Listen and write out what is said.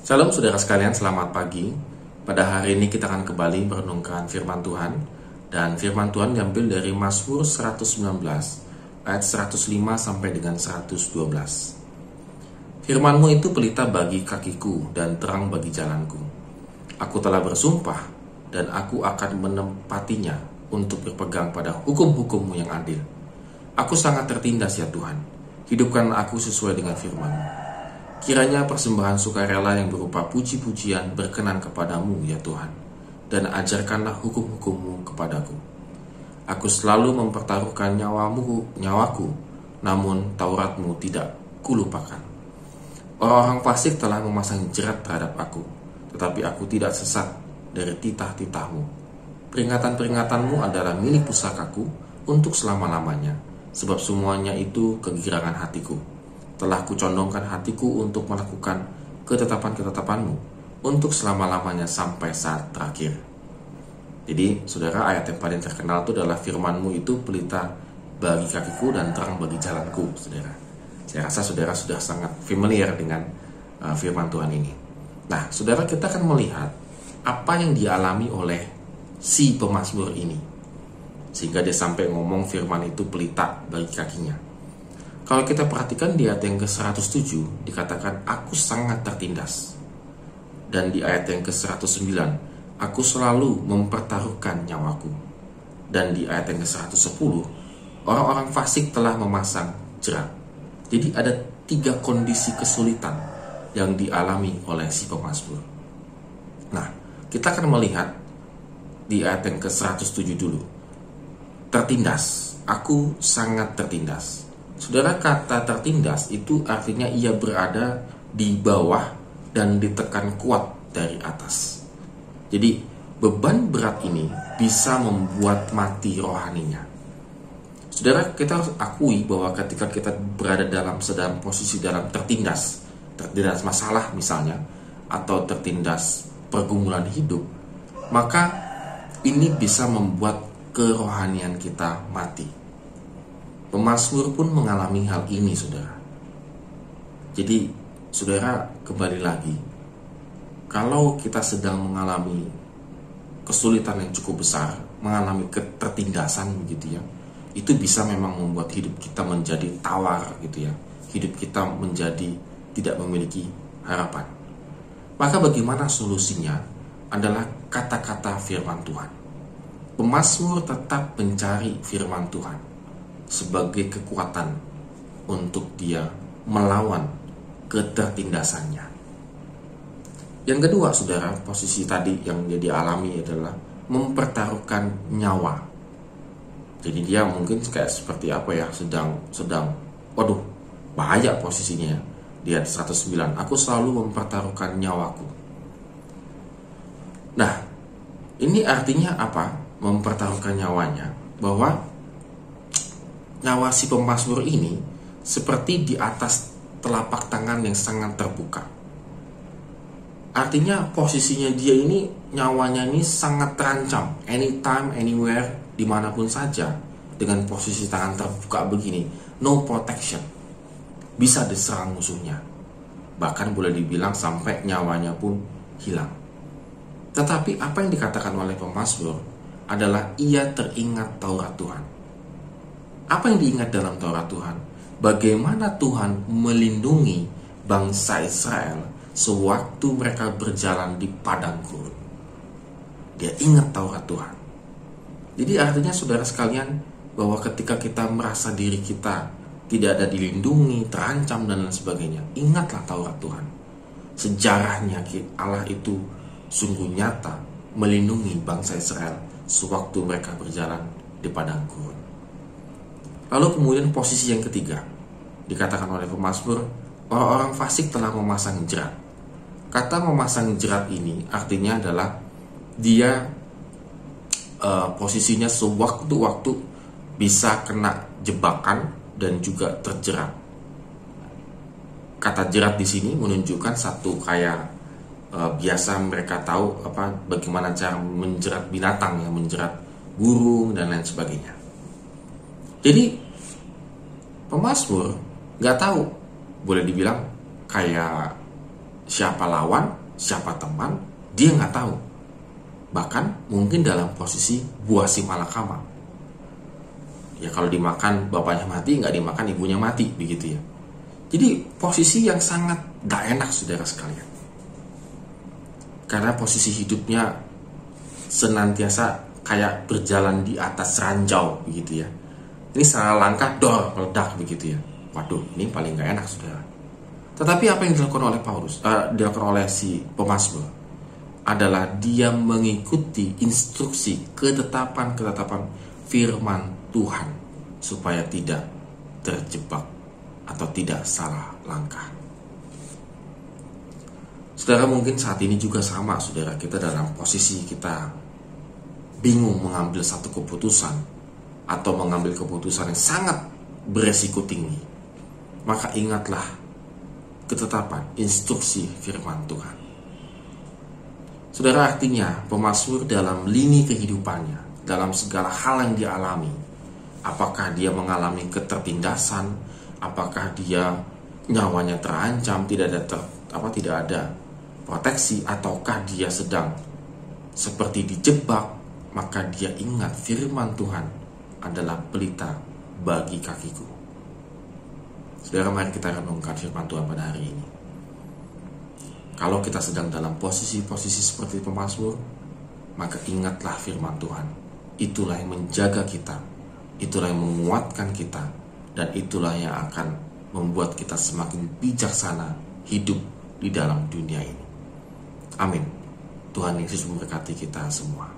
Shalom saudara sekalian, selamat pagi. Pada hari ini kita akan kembali merenungkan firman Tuhan. Dan firman Tuhan diambil dari Mazmur 119 ayat 105 sampai dengan 112. Firman-Mu itu pelita bagi kakiku dan terang bagi jalanku. Aku telah bersumpah dan aku akan menempatinya untuk berpegang pada hukum-hukum-Mu yang adil. Aku sangat tertindas ya Tuhan. Hidupkan aku sesuai dengan firman-Mu. Kiranya persembahan sukarela yang berupa puji-pujian berkenan kepadamu ya Tuhan, dan ajarkanlah hukum-hukum-Mu kepadaku. Aku selalu mempertaruhkan nyawaku, namun Taurat-Mu tidak kulupakan. Orang-orang fasik telah memasang jerat terhadap aku, tetapi aku tidak sesat dari titah-titah-Mu. Peringatan-peringatan-Mu adalah milik pusakaku untuk selama-lamanya, sebab semuanya itu kegirangan hatiku. Telah kucondongkan hatiku untuk melakukan ketetapan-ketetapan-Mu untuk selama-lamanya sampai saat terakhir. Jadi, saudara, ayat yang paling terkenal itu adalah firman-Mu itu pelita bagi kakiku dan terang bagi jalanku, saudara. Saya rasa saudara sudah sangat familiar dengan firman Tuhan ini. Nah, saudara, kita akan melihat apa yang dialami oleh si pemazmur ini, sehingga dia sampai ngomong firman itu pelita bagi kakinya. Kalau kita perhatikan di ayat yang ke-107 dikatakan aku sangat tertindas. Dan di ayat yang ke-109 aku selalu mempertaruhkan nyawaku. Dan di ayat yang ke-110 orang-orang fasik telah memasang jerat. Jadi ada 3 kondisi kesulitan yang dialami oleh si pemazmur. Nah, kita akan melihat di ayat yang ke-107 dulu. Tertindas, aku sangat tertindas. Saudara, kata tertindas itu artinya ia berada di bawah dan ditekan kuat dari atas. Jadi beban berat ini bisa membuat mati rohaninya. Saudara, kita harus akui bahwa ketika kita berada dalam posisi tertindas masalah misalnya, atau tertindas pergumulan hidup, maka ini bisa membuat kerohanian kita mati. Pemazmur pun mengalami hal ini, saudara. Jadi, saudara, kembali lagi, kalau kita sedang mengalami kesulitan yang cukup besar, mengalami ketertindasan begitu ya, itu bisa memang membuat hidup kita menjadi tawar gitu ya. Hidup kita menjadi tidak memiliki harapan. Maka bagaimana solusinya adalah kata-kata firman Tuhan. Pemazmur tetap mencari firman Tuhan sebagai kekuatan untuk dia melawan ketertindasannya. Yang kedua, saudara, posisi tadi yang dia dialami adalah mempertaruhkan nyawa. Jadi dia mungkin kayak seperti apa ya, sedang waduh, bahaya posisinya. Dia 109, aku selalu mempertaruhkan nyawaku. Nah, ini artinya apa? Mempertaruhkan nyawanya, bahwa nyawa si pemazmur ini seperti di atas telapak tangan yang sangat terbuka. Artinya posisinya dia ini, nyawanya ini sangat terancam, anytime, anywhere, dimanapun saja. Dengan posisi tangan terbuka begini, no protection, bisa diserang musuhnya. Bahkan boleh dibilang sampai nyawanya pun hilang. Tetapi apa yang dikatakan oleh pemazmur adalah ia teringat Taurat Tuhan. Apa yang diingat dalam Taurat Tuhan? Bagaimana Tuhan melindungi bangsa Israel sewaktu mereka berjalan di padang gurun. Dia ingat Taurat Tuhan. Jadi artinya, saudara sekalian, bahwa ketika kita merasa diri kita tidak ada dilindungi, terancam dan lain sebagainya, ingatlah Taurat Tuhan. Sejarahnya Allah itu sungguh nyata melindungi bangsa Israel sewaktu mereka berjalan di padang gurun. Lalu kemudian posisi yang ketiga dikatakan oleh pemazmur, orang-orang fasik telah memasang jerat. Kata memasang jerat ini artinya adalah dia posisinya sewaktu-waktu bisa kena jebakan dan juga terjerat. Kata jerat di sini menunjukkan satu kayak biasa mereka tahu bagaimana cara menjerat binatang, ya, menjerat burung dan lain sebagainya. Jadi pemazmur nggak tahu, boleh dibilang kayak siapa lawan siapa teman, dia nggak tahu. Bahkan mungkin dalam posisi buah si malakama. Ya kalau dimakan bapaknya mati, nggak dimakan ibunya mati, begitu ya. Jadi posisi yang sangat gak enak, saudara sekalian. Karena posisi hidupnya senantiasa kayak berjalan di atas ranjau, begitu ya. Ini salah langkah, dor, meledak, begitu ya. Waduh, ini paling gak enak, saudara. Tetapi apa yang dilakukan oleh Paulus, dilakukan oleh si pemazmur, adalah dia mengikuti instruksi ketetapan-ketetapan firman Tuhan supaya tidak terjebak atau tidak salah langkah. Saudara, mungkin saat ini juga sama, saudara, kita dalam posisi kita bingung mengambil satu keputusan atau mengambil keputusan yang sangat beresiko tinggi. Maka ingatlah ketetapan, instruksi firman Tuhan. Saudara, artinya pemazmur dalam lini kehidupannya, dalam segala hal yang dia alami, apakah dia mengalami ketertindasan, apakah dia nyawanya terancam, tidak ada proteksi, ataukah dia sedang seperti dijebak, maka dia ingat firman Tuhan adalah pelita bagi kakiku. Saudara, mari kita renungkan firman Tuhan pada hari ini. Kalau kita sedang dalam posisi-posisi seperti pemazmur, maka ingatlah firman Tuhan. Itulah yang menjaga kita, itulah yang menguatkan kita, dan itulah yang akan membuat kita semakin bijaksana hidup di dalam dunia ini. Amin. Tuhan Yesus memberkati kita semua.